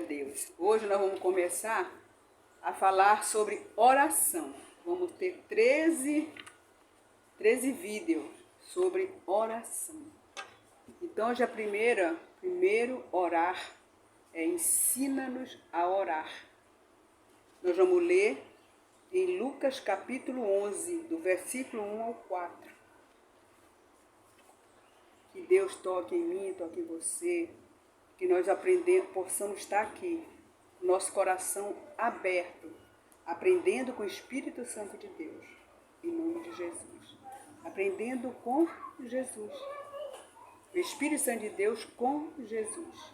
Deus. Hoje nós vamos começar a falar sobre oração. Vamos ter 13 vídeos sobre oração. Então, hoje primeiro orar ensina-nos a orar. Nós vamos ler em Lucas capítulo 11, do versículo 1 ao 4. Que Deus toque em mim, toque em você, que nós possamos estar aqui, nosso coração aberto, aprendendo com o Espírito Santo de Deus, em nome de Jesus. Aprendendo com Jesus. O Espírito Santo de Deus com Jesus.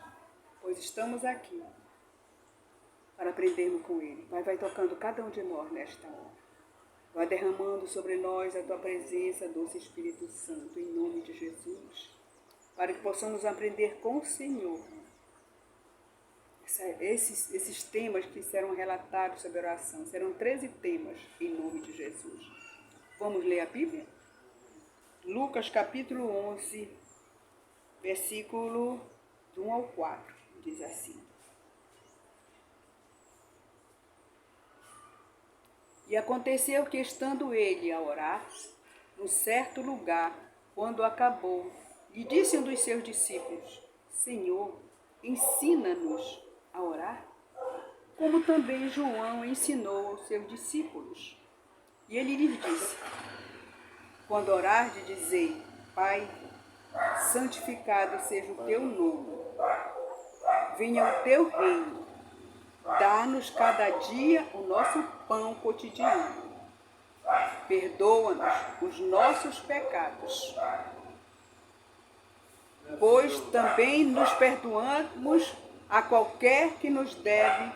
Pois estamos aqui para aprendermos com Ele. Pai, vai tocando cada um de nós nesta hora. Vai derramando sobre nós a Tua presença, doce Espírito Santo, em nome de Jesus. Para que possamos aprender com o Senhor. Esses temas que serão relatados sobre oração. Serão 13 temas, em nome de Jesus. Vamos ler a Bíblia? Lucas capítulo 11, versículo do 1 ao 4. Diz assim. E aconteceu que, estando ele a orar, num certo lugar, quando acabou, lhe disse um dos seus discípulos: Senhor, ensina-nos a orar, como também João ensinou aos seus discípulos. E ele lhes disse: Quando orardes, dizei: Pai, santificado seja o teu nome, venha o teu reino, dá-nos cada dia o nosso pão cotidiano, perdoa-nos os nossos pecados, pois também nos perdoamos a qualquer que nos deve,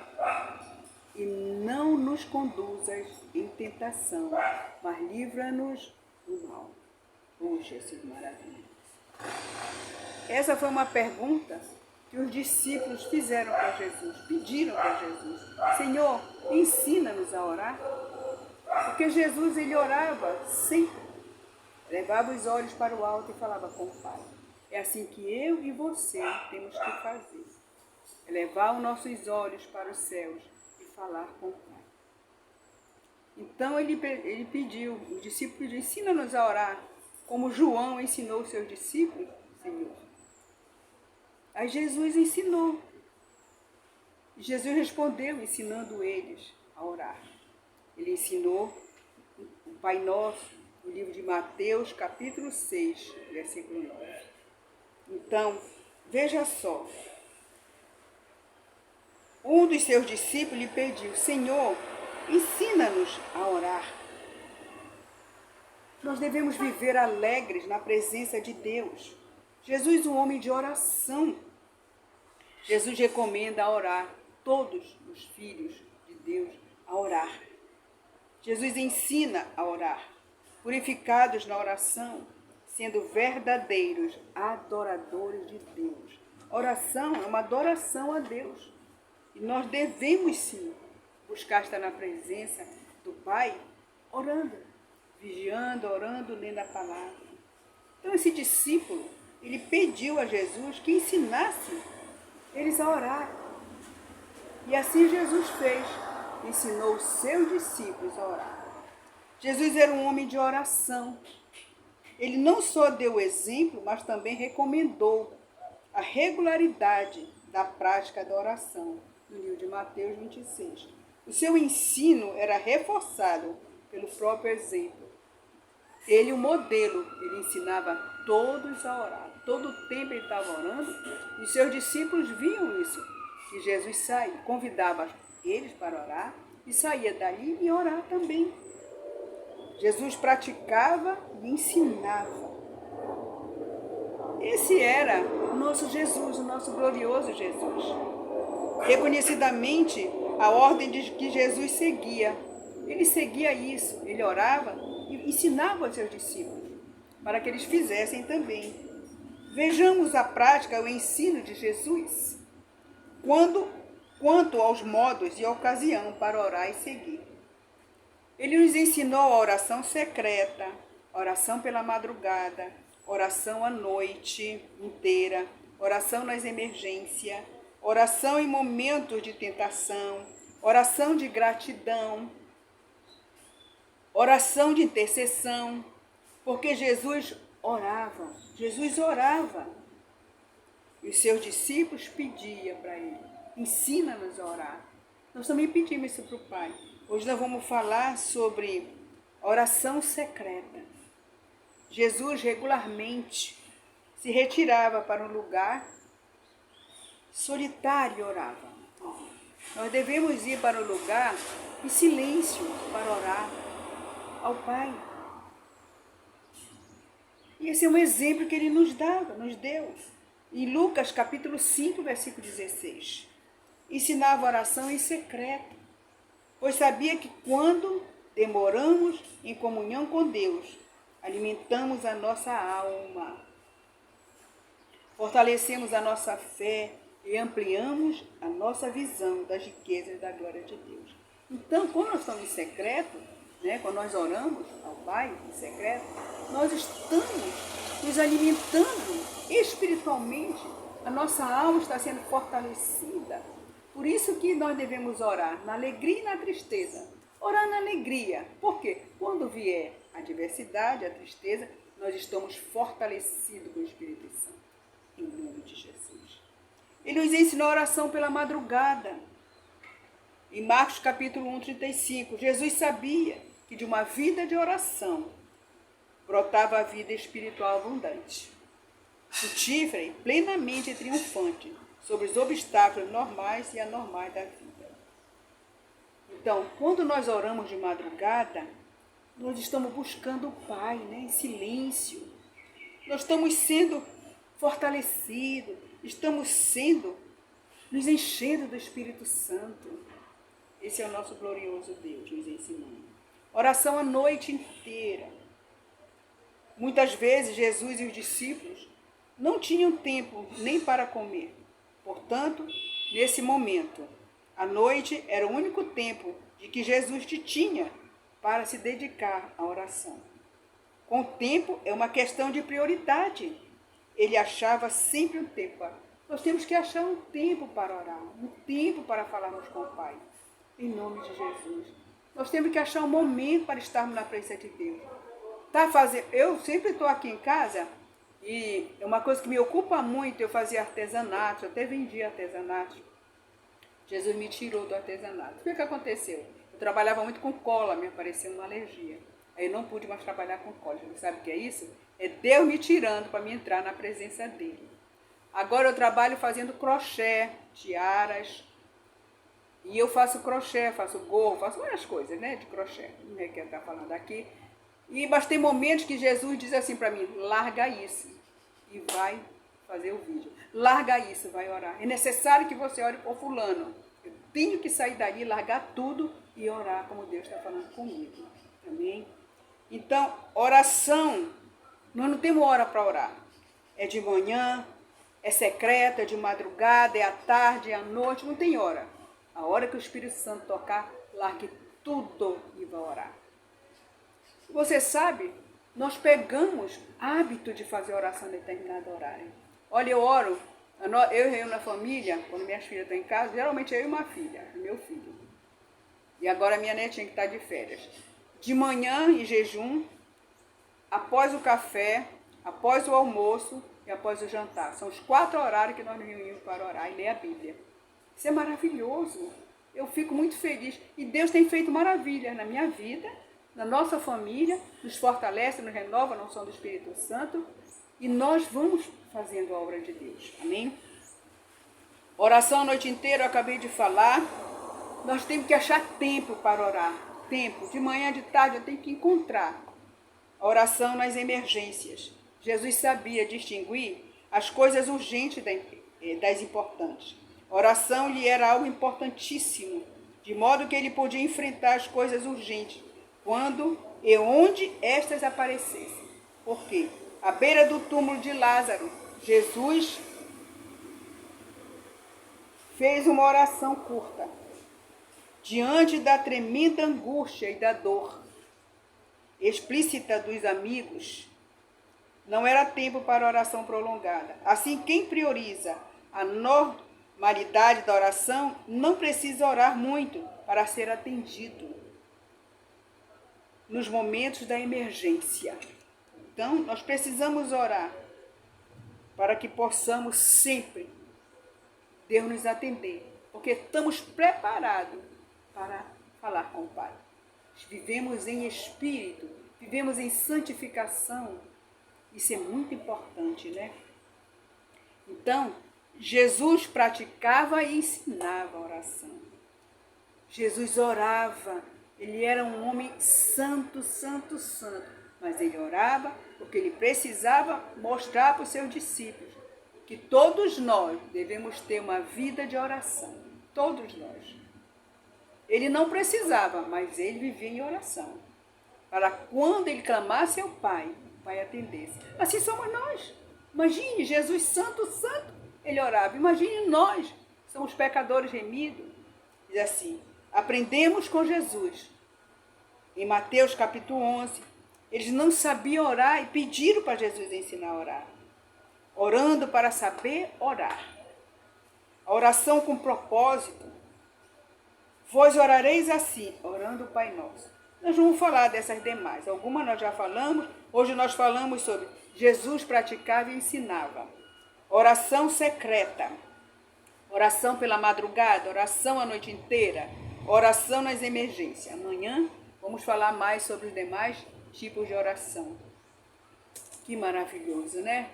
e não nos conduzas em tentação, mas livra-nos do mal. Oh, Jesus maravilhoso. Essa foi uma pergunta que os discípulos fizeram para Jesus, pediram para Jesus: Senhor, ensina-nos a orar. Porque Jesus, ele orava sempre, levava os olhos para o alto e falava com o Pai. É assim que eu e você temos que fazer. É levar os nossos olhos para os céus e falar com o Pai. Então ele pediu, os discípulos: ensina-nos a orar, como João ensinou os seus discípulos, Senhor. Aí Jesus ensinou. Jesus respondeu, ensinando eles a orar. Ele ensinou o Pai Nosso, no livro de Mateus, capítulo 6, versículo 9. Então, veja só. Um dos seus discípulos lhe pediu: Senhor, ensina-nos a orar. Nós devemos viver alegres na presença de Deus. Jesus, um homem de oração. Jesus recomenda a orar. Todos os filhos de Deus a orar. Jesus ensina a orar. Purificados na oração, sendo verdadeiros adoradores de Deus. Oração é uma adoração a Deus. E nós devemos sim buscar estar na presença do Pai, orando, vigiando, orando, lendo a palavra. Então esse discípulo, ele pediu a Jesus que ensinasse eles a orar. E assim Jesus fez, ensinou os seus discípulos a orar. Jesus era um homem de oração. Ele não só deu o exemplo, mas também recomendou a regularidade da prática da oração, no livro de Mateus 26. O seu ensino era reforçado pelo próprio exemplo. Ele, o modelo, ele ensinava todos a orar. Todo o tempo ele estava orando e seus discípulos viam isso. Que Jesus saía, convidava eles para orar e saía dali e orar também. Jesus praticava e ensinava. Esse era o nosso Jesus, o nosso glorioso Jesus. Reconhecidamente, a ordem que Jesus seguia. Ele seguia isso, ele orava e ensinava aos seus discípulos, para que eles fizessem também. Vejamos a prática, o ensino de Jesus, quanto aos modos e ocasião para orar e seguir. Ele nos ensinou a oração secreta, oração pela madrugada, oração à noite inteira, oração nas emergências, oração em momentos de tentação, oração de gratidão, oração de intercessão, porque Jesus orava. E os seus discípulos pediam para ele, ensina-nos a orar. Nós também pedimos isso para o Pai. Hoje nós vamos falar sobre oração secreta. Jesus regularmente se retirava para um lugar solitário e orava. Nós devemos ir para o lugar em silêncio para orar ao Pai. E esse é um exemplo que ele nos deu. Em Lucas capítulo 5, versículo 16. Ensinava oração em secreto, pois sabia que quando demoramos em comunhão com Deus, alimentamos a nossa alma, fortalecemos a nossa fé e ampliamos a nossa visão das riquezas da glória de Deus. Então, quando nós estamos em secreto, quando nós oramos ao Pai em secreto, nós estamos nos alimentando espiritualmente, a nossa alma está sendo fortalecida. Por isso que nós devemos orar na alegria e na tristeza. Orar na alegria. Por quê? Quando vier a adversidade, a tristeza, nós estamos fortalecidos com o Espírito Santo. Em nome de Jesus. Ele nos ensinou a oração pela madrugada. Em Marcos capítulo 1, 35, Jesus sabia que de uma vida de oração brotava a vida espiritual abundante, frutífera e plenamente triunfante sobre os obstáculos normais e anormais da vida. Então, quando nós oramos de madrugada, nós estamos buscando o Pai, em silêncio. Nós estamos sendo fortalecidos, estamos nos enchendo do Espírito Santo. Esse é o nosso glorioso Deus nos ensinando. Oração a noite inteira. Muitas vezes Jesus e os discípulos não tinham tempo nem para comer. Portanto, nesse momento, a noite era o único tempo de que Jesus tinha para se dedicar à oração. Com o tempo é uma questão de prioridade. Ele achava sempre um tempo. Nós temos que achar um tempo para orar, um tempo para falarmos com o Pai. Em nome de Jesus. Nós temos que achar um momento para estarmos na presença de Deus. Eu sempre estou aqui em casa e é uma coisa que me ocupa muito. Eu fazia artesanato, eu até vendia artesanato. Jesus me tirou do artesanato. O que aconteceu? Eu trabalhava muito com cola, me apareceu uma alergia. Aí eu não pude mais trabalhar com cola. Você sabe o que é isso? É Deus me tirando para me entrar na presença dele. Agora eu trabalho fazendo crochê, tiaras. E eu faço crochê, faço gorro, faço várias coisas, de crochê. Não é que eu estou falando aqui. Mas tem momentos que Jesus diz assim para mim, larga isso e vai fazer o vídeo. Larga isso, vai orar. É necessário que você ore por fulano. Eu tenho que sair dali, largar tudo e orar como Deus está falando comigo. Amém? Então, oração, nós não temos hora para orar. É de manhã, é secreta, é de madrugada, é à tarde, é à noite, não tem hora. A hora que o Espírito Santo tocar, largue tudo e vá orar. Você sabe, nós pegamos hábito de fazer oração em determinado horário. Olha, eu oro, eu na família, quando minhas filhas estão em casa, geralmente eu e uma filha, meu filho. E agora a minha netinha que está de férias. De manhã, em jejum, após o café, após o almoço e após o jantar. São os 4 horários que nós nos reunimos para orar e ler a Bíblia. Isso é maravilhoso. Eu fico muito feliz. E Deus tem feito maravilhas na minha vida, na nossa família, nos fortalece, nos renova na unção do Espírito Santo. E nós vamos fazendo a obra de Deus. Amém? Oração a noite inteira, eu acabei de falar. Nós temos que achar tempo para orar. Tempo. De manhã, de tarde, eu tenho que encontrar. A oração nas emergências. Jesus sabia distinguir as coisas urgentes das importantes. A oração lhe era algo importantíssimo, de modo que ele podia enfrentar as coisas urgentes, quando e onde estas aparecessem. Por quê? À beira do túmulo de Lázaro, Jesus fez uma oração curta, diante da tremenda angústia e da dor explícita dos amigos. Não era tempo para oração prolongada. Assim, quem prioriza a finalidade da oração, não precisa orar muito para ser atendido nos momentos da emergência. Então, nós precisamos orar para que possamos sempre Deus nos atender, porque estamos preparados para falar com o Pai. Vivemos em espírito, vivemos em santificação. Isso é muito importante, né? Então, Jesus praticava e ensinava a oração. Jesus orava, ele era um homem santo, santo, santo. Mas ele orava porque ele precisava mostrar para os seus discípulos que todos nós devemos ter uma vida de oração. Todos nós. Ele não precisava, mas ele vivia em oração. Para quando ele clamasse ao Pai, o Pai atendesse. Assim somos nós. Imagine, Jesus santo, santo, ele orava. Imagine nós, somos pecadores remidos. Diz assim, aprendemos com Jesus. Em Mateus capítulo 11, eles não sabiam orar e pediram para Jesus ensinar a orar. Orando para saber orar. A oração com propósito. Vós orareis assim, orando o Pai Nosso. Nós vamos falar dessas demais. Algumas nós já falamos. Hoje nós falamos sobre Jesus praticava e ensinava. Oração secreta. Oração pela madrugada. Oração a noite inteira. Oração nas emergências. Amanhã vamos falar mais sobre os demais tipos de oração. Que maravilhoso, né?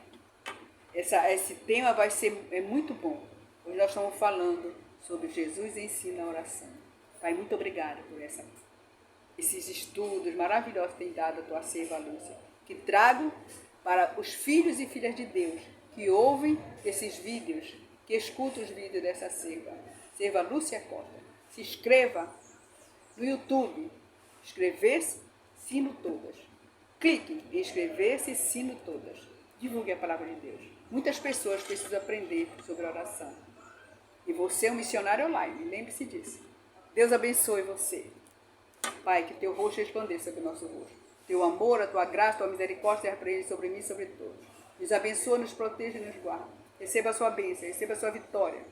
Esse tema vai ser muito bom. Hoje nós estamos falando sobre Jesus ensina a oração. Pai, muito obrigada por esses estudos maravilhosos que tem dado a tua serva Lúcia, que trago para os filhos e filhas de Deus, que ouvem esses vídeos, que escutam os vídeos dessa serva Lúcia Costa. Se inscreva no YouTube, inscrever-se, sino todas. Clique em inscrever-se, sino todas. Divulgue a palavra de Deus. Muitas pessoas precisam aprender sobre oração. E você é um missionário online, lembre-se disso. Deus abençoe você. Pai, que teu rosto resplandeça sobre o nosso rosto. Teu amor, a tua graça, a tua misericórdia seja para ele sobre mim e sobre todos. Nos abençoa, nos proteja e nos guarda. Receba a sua bênção, receba a sua vitória.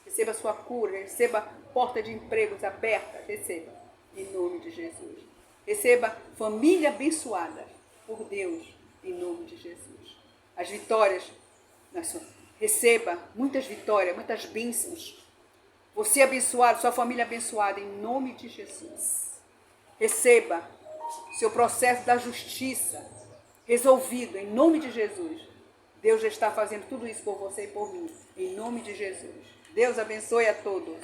Receba a sua cura, receba porta de empregos aberta. Receba, em nome de Jesus. Receba família abençoada por Deus, em nome de Jesus. As vitórias, receba muitas vitórias, muitas bênçãos. Você abençoado, sua família abençoada, em nome de Jesus. Receba seu processo da justiça resolvido, em nome de Jesus. Deus já está fazendo tudo isso por você e por mim, em nome de Jesus. Deus abençoe a todos.